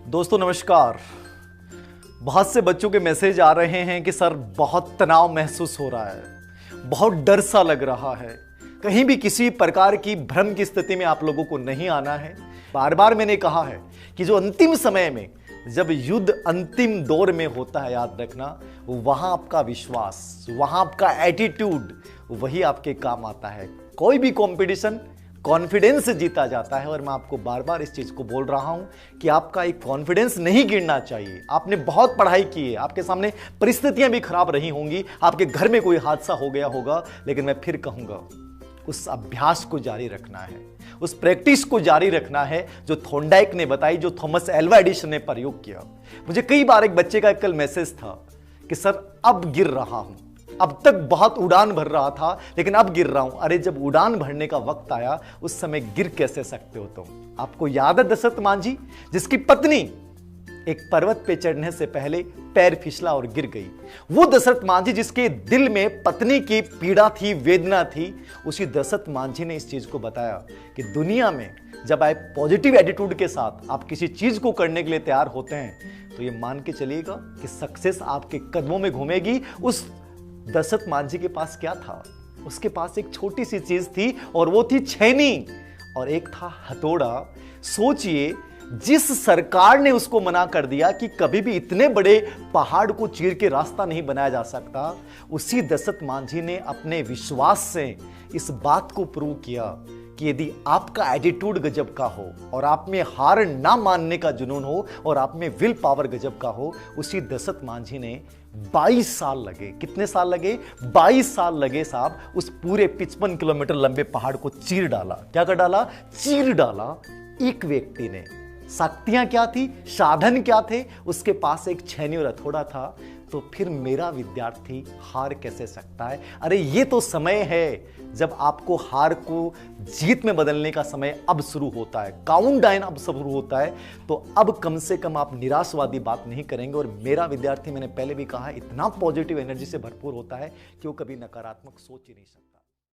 दोस्तों नमस्कार। बहुत से बच्चों के मैसेज आ रहे हैं कि सर बहुत तनाव महसूस हो रहा है, बहुत डर सा लग रहा है, कहीं भी किसी प्रकार की भ्रम की स्थिति में आप लोगों को नहीं आना है। बार बार मैंने कहा है कि जो अंतिम समय में जब युद्ध अंतिम दौर में होता है, याद रखना वहां आपका विश्वास, वहां आपका एटीट्यूड वही आपके काम आता है। कोई भी कंपटीशन कॉन्फिडेंस से जीता जाता है और मैं आपको बार बार इस चीज को बोल रहा हूं कि आपका एक कॉन्फिडेंस नहीं गिरना चाहिए। आपने बहुत पढ़ाई की है, आपके सामने परिस्थितियां भी खराब रही होंगी, आपके घर में कोई हादसा हो गया होगा, लेकिन मैं फिर कहूंगा उस अभ्यास को जारी रखना है, उस प्रैक्टिस को जारी रखना है जो थॉर्नडाइक ने बताई, जो थॉमस एल्वा एडिसन ने प्रयोग किया। मुझे कई बार एक बच्चे का कल मैसेज था कि सर अब गिर रहा हूं, अब तक बहुत उड़ान भर रहा था लेकिन अब गिर रहा हूं। अरे जब उड़ान भरने का वक्त आया उस समय गिर कैसे सकते हो तुम? आपको याद है दशरथ मांझी जिसकी पत्नी एक पर्वत पे चढ़ने से पहले पैर फिसला और गिर गई। वो दशरथ मांझी जिसके दिल में पत्नी की पीड़ा थी, वेदना थी, उसी दशरथ मांझी ने इस चीज को बताया कि दुनिया में जब आप पॉजिटिव एटीट्यूड के साथ आप किसी चीज को करने के लिए तैयार होते हैं तो ये मान के चलिएगा कि सक्सेस आपके कदमों में घूमेगी। उस दशरथ मांझी के पास क्या था? उसके पास एक छोटी सी चीज थी और वो थी छेनी और एक था हथौड़ा। सोचिए, जिस सरकार ने उसको मना कर दिया कि कभी भी इतने बड़े पहाड़ को चीर के रास्ता नहीं बनाया जा सकता, उसी दशरथ मांझी ने अपने विश्वास से इस बात को प्रूव किया कि यदि आपका एटीट्यूड गजब का हो और आप में हार ना मानने का जुनून हो और आप में विल पावर गजब का हो, उसी दशरथ मांझी ने 22 साल लगे। कितने साल लगे? 22 साल लगे साहब, उस पूरे 55 किलोमीटर लंबे पहाड़ को चीर डाला। क्या कर डाला? चीर डाला। एक व्यक्ति ने। शक्तियां क्या थी, साधन क्या थे? उसके पास एक छेनी और हथौड़ा था। तो फिर मेरा विद्यार्थी हार कैसे सकता है? अरे ये तो समय है जब आपको हार को जीत में बदलने का समय अब शुरू होता है। काउंटडाउन अब शुरू होता है। तो अब कम से कम आप निराशवादी बात नहीं करेंगे। और मेरा विद्यार्थी, मैंने पहले भी कहा, इतना पॉजिटिव एनर्जी से भरपूर होता है कि वो कभी नकारात्मक सोच ही नहीं सकता।